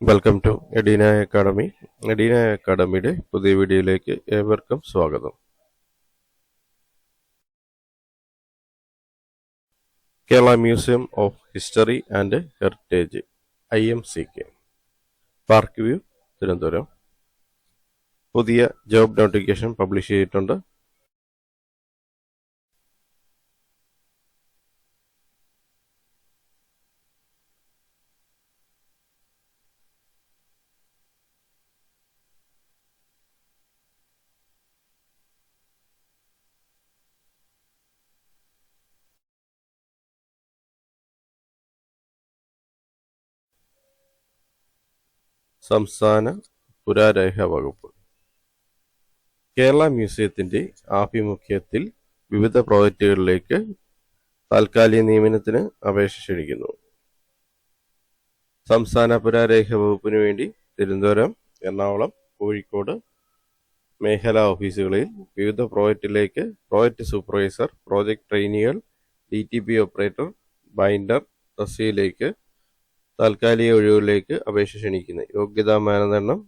Welcome to Edina academy. Edina അക്കാഡമിയുടെ പുതിയ വീഡിയോയിലേക്ക് ഏവർക്കും സ്വാഗതം. Kerala museum of history and heritage IMCK park view Thiruvananthapuram പുതിയ ജോബ് നോട്ടിഫിക്കേഷൻ പബ്ലിഷ് ചെയ്തിട്ടുണ്ട്. സംസ്ഥാന പുരാരേഖ വകുപ്പ് കേരള മ്യൂസിയത്തിന്റെ ആഭിമുഖ്യത്തിൽ വിവിധ പ്രോജക്റ്റുകളിലേക്ക് താൽക്കാലിക നിയമനത്തിന് അപേക്ഷ ക്ഷണിക്കുന്നു. സംസ്ഥാന പുരാരേഖ വകുപ്പിനു വേണ്ടി തിരുവനന്തപുരം, എറണാകുളം, കോഴിക്കോട് മേഖലാ ഓഫീസുകളിൽ വിവിധ പ്രോജക്റ്റിലേക്ക് പ്രോജക്റ്റ് സൂപ്പർവൈസർ, പ്രോജക്റ്റ് ട്രെയിനികൾ, DTP ഓപ്പറേറ്റർ, ബൈൻഡർ തസ്തികയിലേക്ക് താൽക്കാലിക ഒഴിവുകളിലേക്ക് അപേക്ഷ ക്ഷണിക്കുന്നു. യോഗ്യതാ മാനദണ്ഡം,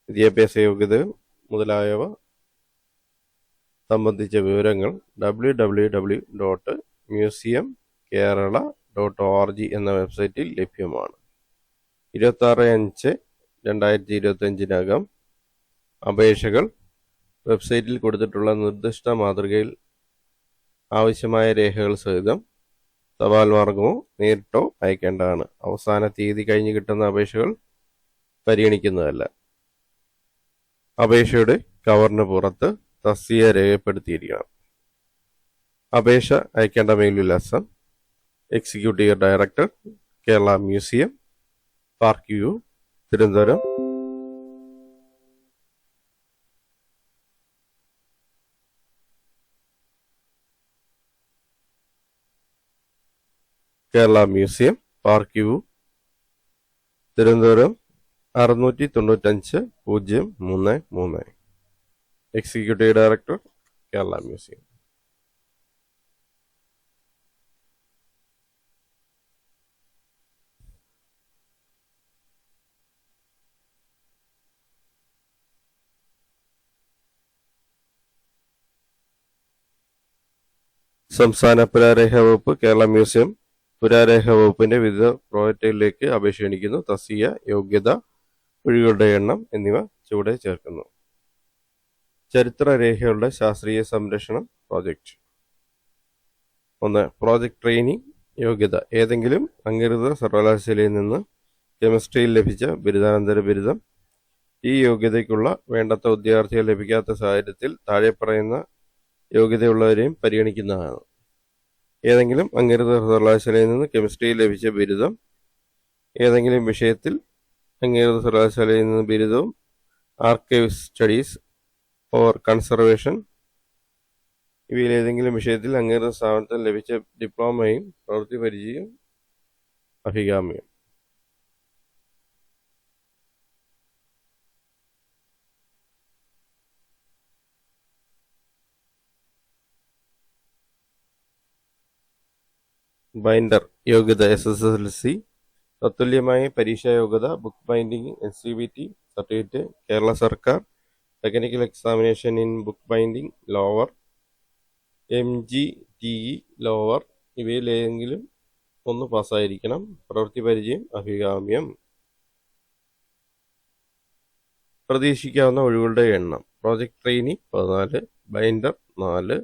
വിദ്യാഭ്യാസ യോഗ്യത മുതലായവ സംബന്ധിച്ച വിവരങ്ങൾ www.museumkerala.org എന്ന വെബ്സൈറ്റിൽ ലഭ്യമാണ്. 26/5/2025 അപേക്ഷകൾ വെബ്സൈറ്റിൽ കൊടുത്തിട്ടുള്ള നിർദ്ദിഷ്ട മാതൃകയിൽ ആവശ്യമായ രേഖകൾ സഹിതം തപാൽ മാർഗമോ നേരിട്ടോ അയക്കേണ്ടതാണ്. അവസാന തീയതി കഴിഞ്ഞ് കിട്ടുന്ന അപേക്ഷകൾ പരിഗണിക്കുന്നതല്ല. അപേക്ഷയുടെ കവറിന് പുറത്ത് തസ്തിക രേഖപ്പെടുത്തിയിരിക്കണം. അപേക്ഷ അയക്കേണ്ട മേൽവിലാസം: executive director, Kerala museum, park view, Thiruvananthapuram. Kerala museum, park view, Thiruvananthapuram 695-033. Executive director, Kerala museum. സംസ്ഥാന പുരാരേഖ വകുപ്പ് കേരള മ്യൂസിയം പുരാരേഖ വകുപ്പിന്റെ വിവിധ പ്രോജക്റ്റുകളിലേക്ക് അപേക്ഷ ക്ഷണിക്കുന്നു. തസ്തിക, യോഗ്യത, ഒഴിവുകളുടെ എണ്ണം എന്നിവ ചുവടെ ചേർക്കുന്നു. ചരിത്ര രേഖകളുടെ ശാസ്ത്രീയ സംരക്ഷണം പ്രോജക്റ്റ്. 1. പ്രോജക്റ്റ് ട്രെയിനിങ് യോഗ്യത: ഏതെങ്കിലും അംഗീകൃത സർവകലാശാലയിൽ നിന്ന് കെമിസ്ട്രിയിൽ ലഭിച്ച ബിരുദാനന്തര ബിരുദം. ഈ യോഗ്യതയ്ക്കുള്ള വേണ്ടത്ര വിദ്യാർത്ഥികൾ ലഭിക്കാത്ത സാഹചര്യത്തിൽ താഴെ പറയുന്ന യോഗ്യതയുള്ളവരെയും പരിഗണിക്കുന്നതാണ്. ഏതെങ്കിലും അംഗീകൃത സർവകലാശാലയിൽ നിന്ന് കെമിസ്ട്രിയിൽ ലഭിച്ച ബിരുദം, ഏതെങ്കിലും വിഷയത്തിൽ അംഗീകൃത സർവകലാശാലയിൽ നിന്ന് ബിരുദവും, ആർക്കൈവ് സ്റ്റഡീസ് ഓർ കൺസർവേഷൻ ഇവയിൽ ഏതെങ്കിലും വിഷയത്തിൽ അംഗീകൃത സ്ഥാപനത്തിൽ ലഭിച്ച ഡിപ്ലോമയും പ്രവൃത്തി പരിചയം അഭികാമ്യം. ബൈൻഡർ യോഗ്യത: SSLC. തത്തുല്യമായ പരീക്ഷാ യോഗ്യത, book binding NCVT certificate, Kerala സർക്കാർ technical examination in book binding lower, MGTE lower ഇവയിൽ ഏതെങ്കിലും ഒന്ന് പാസ്സായിരിക്കണം. പ്രവൃത്തി പരിചയം അഭികാമ്യം. പ്രതീക്ഷിക്കാവുന്ന ഒഴിവുകളുടെ എണ്ണം: project trainee 14, binder 4.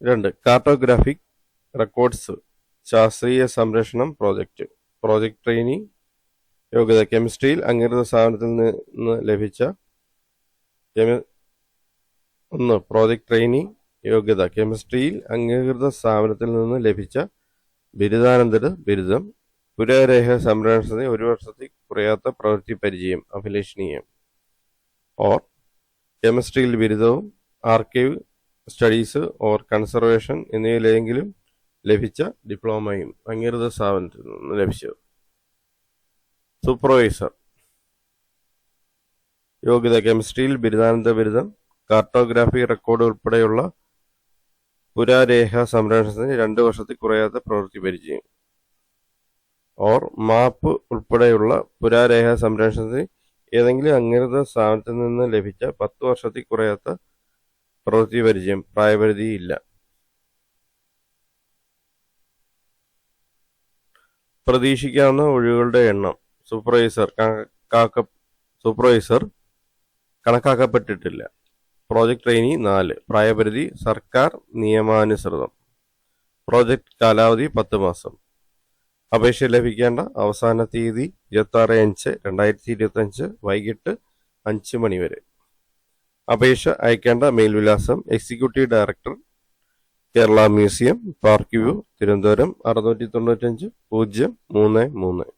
2. Cartographic records ശാസ്ത്രീയ സംരക്ഷണം പ്രോജക്റ്റ്. പ്രോജക്റ്റ് ട്രെയിനി യോഗ്യത: കെമിസ്ട്രിയിൽ അംഗീകൃത സ്ഥാപനത്തിൽ നിന്ന് ലഭിച്ച 1. പ്രോജക്റ്റ് ട്രെയിനി യോഗ്യത: കെമിസ്ട്രിയിൽ അംഗീകൃത സ്ഥാപനത്തിൽ നിന്ന് ലഭിച്ച ബിരുദാനന്തര ബിരുദം. പുരാരേഖ സംരക്ഷണത്തിന് 1 വർഷത്തിൽ കുറയാത്ത പ്രവൃത്തി പരിചയം അഭിലഷണീയം. ഓർ കെമിസ്ട്രിയിൽ ബിരുദവും, ആർക്കൈവ് സ്റ്റഡീസ് ഓർ കൺസർവേഷൻ എന്നിവയിലെങ്കിലും ലഭിച്ച ഡിപ്ലോമയും അംഗീകൃത സ്ഥാപനത്തിൽ നിന്ന് ലഭിച്ചത്. സൂപ്പർവൈസർ യോഗ്യത: കെമിസ്ട്രിയിൽ ബിരുദാനന്തര ബിരുദം, കാർട്ടോഗ്രാഫി റെക്കോർഡ് ഉൾപ്പെടെയുള്ള പുരാരേഖ സംരക്ഷണത്തിന് 2 വർഷത്തിൽ കുറയാത്ത പ്രവൃത്തി പരിചയം. ഓർ മാപ്പ് ഉൾപ്പെടെയുള്ള പുരാരേഖ സംരക്ഷണത്തിന് ഏതെങ്കിലും അംഗീകൃത സ്ഥാപനത്തിൽ നിന്ന് ലഭിച്ച 10 വർഷത്തിൽ കുറയാത്ത പ്രവൃത്തി പരിചയം. പ്രായപരിധിയില്ല. പ്രതീക്ഷിക്കാവുന്ന ഒഴിവുകളുടെ എണ്ണം. സൂപ്പർവൈസർ കണക്കാക്കപ്പെട്ടിട്ടില്ല. Project trainee 4. പ്രായപരിധി സർക്കാർ നിയമാനുസൃതം. പ്രോജക്ട് കാലാവധി 10 മാസം. അപേക്ഷ ലഭിക്കേണ്ട അവസാന തീയതി 26/5/2025 വൈകിട്ട് 5 മണി വരെ. അപേക്ഷ അയക്കേണ്ട മേൽവിലാസം: executive director, Kerala museum, park view, Thiruvananthapuram 695 033.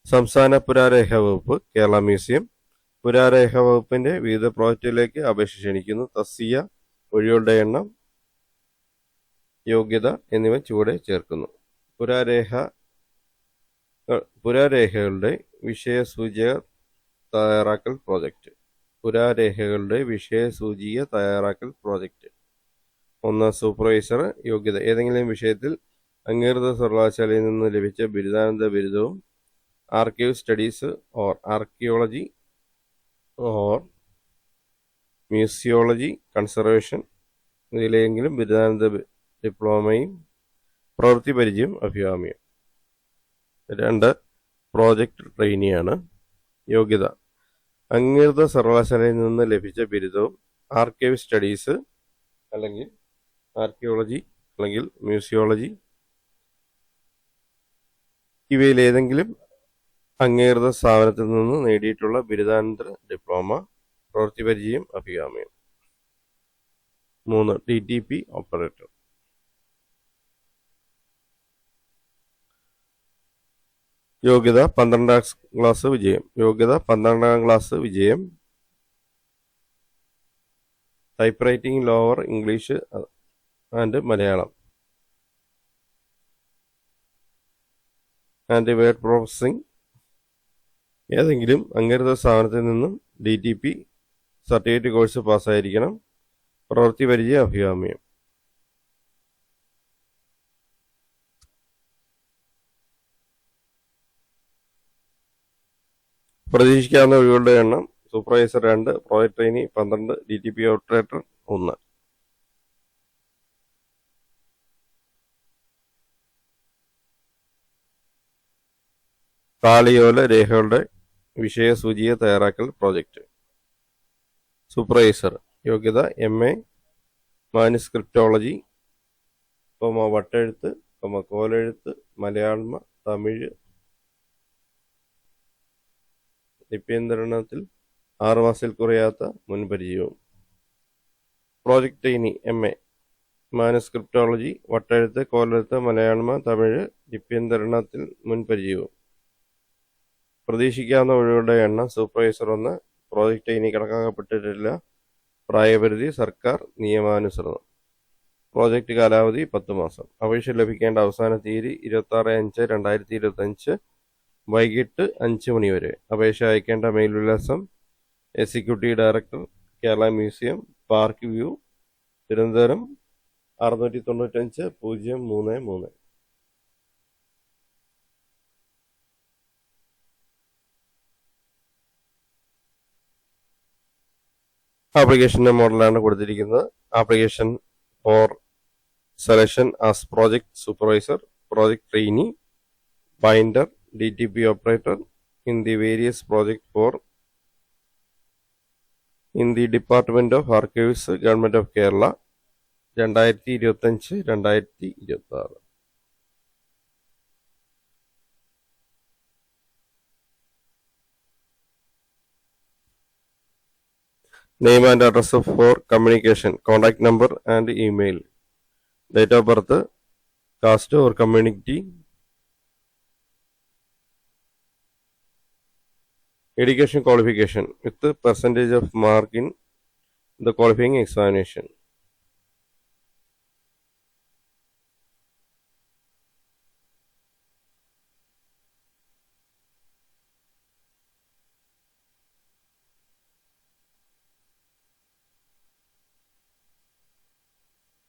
സംസ്ഥാന പുരാരേഖ വകുപ്പ്, കേരള മ്യൂസിയം. പുരാരേഖ വകുപ്പിന്റെ വിവിധ പ്രോജക്റ്റുകളിലേക്ക് അപേക്ഷ ക്ഷണിക്കുന്നു. തസ്തിക, ഒഴിവുകളുടെ എണ്ണം, യോഗ്യത എന്നിവ ചുവടെ ചേർക്കുന്നു. പുരാരേഖകളുടെ വിഷയസൂചിക തയ്യാറാക്കൽ പ്രോജക്റ്റ്. 1. സൂപ്പർവൈസർ യോഗ്യത: ഏതെങ്കിലും വിഷയത്തിൽ അംഗീകൃത സർവകലാശാലയിൽ നിന്ന് ലഭിച്ച ബിരുദാനന്തര ബിരുദവും, archive studies or archaeology or museology conservation ഇതിലെങ്കിലും ബിരുദാനന്തര ഡിപ്ലോമയും, പ്രവൃത്തി പരിചയം അഭികാമ്യം. 2. പ്രോജക്ട് ട്രെയിനിയാണ്. യോഗ്യത: അംഗീകൃത സർവകലാശാലയിൽ നിന്ന് ലഭിച്ച ബിരുദവും, ആർക്കൈവ് സ്റ്റഡീസ് അല്ലെങ്കിൽ ആർക്കിയോളജി അല്ലെങ്കിൽ മ്യൂസിയോളജി ഇവയിലേതെങ്കിലും അംഗീകൃത സ്ഥാപനത്തിൽ നിന്ന് നേടിയിട്ടുള്ള ബിരുദാനന്തര ഡിപ്ലോമ, പ്രവൃത്തി പരിചയം അഭികാമ്യം. 3. DTP operator. യോഗ്യത 12ാം ക്ലാസ് വിജയം. Type writing lower English and Malayalam and word processing ഏതെങ്കിലും അംഗീകൃത സ്ഥാപനത്തിൽ നിന്നും DTP സർട്ടിഫിക്കറ്റ് കോഴ്സ് പാസ്സായിരിക്കണം. പ്രവൃത്തി പരിചയം അഭികാമ്യം. പ്രതീക്ഷിക്കാവുന്ന ഒഴിവുകളുടെ എണ്ണം. Supervisor 2, project trainee 12, DTP operator 1. താളിയോല രേഖകളുടെ വിഷയസൂചിക തയ്യാറാക്കൽ പ്രോജക്റ്റ്. സൂപ്പർവൈസർ യോഗ്യത: MA മാനുസ്ക്രിപ്റ്റോളജി, വട്ടെഴുത്ത്, കോലെഴുത്ത്, മലയാളം, തമിഴ് ലിപ്യന്തരണത്തിൽ 6 മാസത്തിൽ കുറയാത്ത മുൻപരിചയവും. പ്രോജക്ട് ട്രെയിനി MA മാനുസ്ക്രിപ്റ്റോളജി, വട്ടെഴുത്ത്, കോലെഴുത്ത്, മലയാളം, തമിഴ് ലിപ്യന്തരണത്തിൽ മുൻപരിചയവും. പ്രതീക്ഷിക്കാവുന്ന ഒഴിവുകളുടെ എണ്ണം. സൂപ്പർവൈസർ 1, പ്രോജക്ട് ട്രെയിനി കണക്കാക്കപ്പെട്ടിട്ടില്ല. പ്രായപരിധി സർക്കാർ നിയമാനുസൃതം. പ്രോജക്റ്റ് കാലാവധി 10 മാസം. അപേക്ഷ ലഭിക്കേണ്ട അവസാന തീയതി 26/5/2025 വൈകിട്ട് 5 മണി വരെ. അപേക്ഷ അയക്കേണ്ട മേൽവിലാസം: executive director, Kerala museum, park view, Thiruvananthapuram 695 033. ആപ്ലിക്കേഷന്റെ മോഡലാണ് കൊടുത്തിരിക്കുന്നത്. Application for selection as project supervisor, project trainee, binder, DTP operator in the various project for in the Department of Archives, Government of Kerala 2025-2026. Name and address for communication, contact number and email. Date of birth, caste or community. Education qualification with the percentage of mark in the qualifying examination.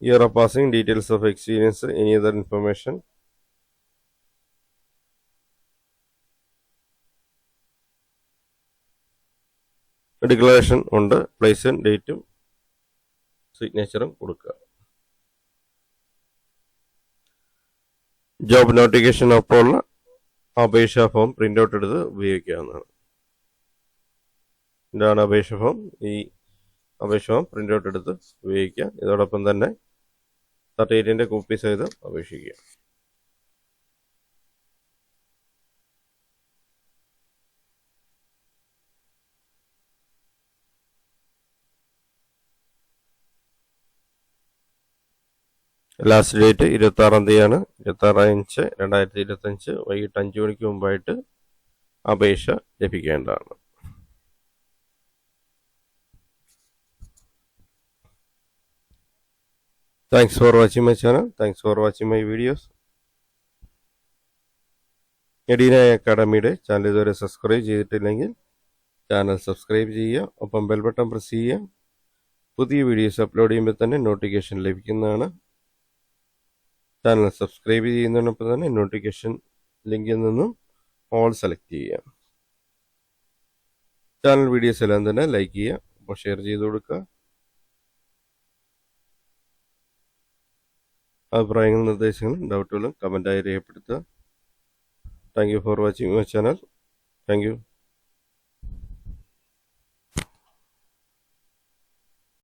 Year of passing, details of experience, any other information. Declaration ഉണ്ട്, പ്ലേസും ഡേറ്റും സിഗ്നേച്ചറും കൊടുക്കുക. Job notification ഒപ്പമുള്ള അപേക്ഷാ form print out എടുത്ത് ഉപയോഗിക്കാവുന്നതാണ്. ഇതാണ് അപേക്ഷ form. ഈ അപേക്ഷ ഫോം പ്രിൻ്റ് ഔട്ട് എടുത്ത് ഉപയോഗിക്കുക. ഇതോടൊപ്പം തന്നെ സർട്ടിഫിക്കറ്റിൻ്റെ കോപ്പി സഹിതം അപേക്ഷിക്കുക. ലാസ്റ്റ് ഡേറ്റ് 26-ാം തീയതിയാണ്. 26/5/2025 വൈകിട്ട് 5 മണിക്ക് മുമ്പായിട്ട് അപേക്ഷ ലഭിക്കേണ്ടതാണ്. Thanks for watching my channel. Thanks for watching my videos. Edina അക്കാഡമിയുടെ ചാനൽ ഇതുവരെ സബ്സ്ക്രൈബ് ചെയ്തിട്ടില്ലെങ്കിൽ ചാനൽ സബ്സ്ക്രൈബ് ചെയ്യുക. ഒപ്പം ബെൽ ബട്ടൺ പ്രസ് ചെയ്യുക. പുതിയ വീഡിയോസ് അപ്ലോഡ് ചെയ്യുമ്പോൾ തന്നെ നോട്ടിഫിക്കേഷൻ ലഭിക്കുന്നതാണ്. ചാനൽ സബ്സ്ക്രൈബ് ചെയ്യുന്നതിനൊപ്പം തന്നെ നോട്ടിഫിക്കേഷൻ ലിങ്കിൽ നിന്നും ഓൾ സെലക്ട് ചെയ്യുക. ചാനൽ വീഡിയോസ് എല്ലാം തന്നെ ലൈക്ക് ചെയ്യുക. അപ്പോൾ ഷെയർ ചെയ്ത് കൊടുക്കുക. അഭിപ്രായങ്ങളും നിർദ്ദേശങ്ങളും ഡൗട്ടുകളും കമൻറ്റായി രേഖപ്പെടുത്തുക. Thank you for watching my channel. Thank you.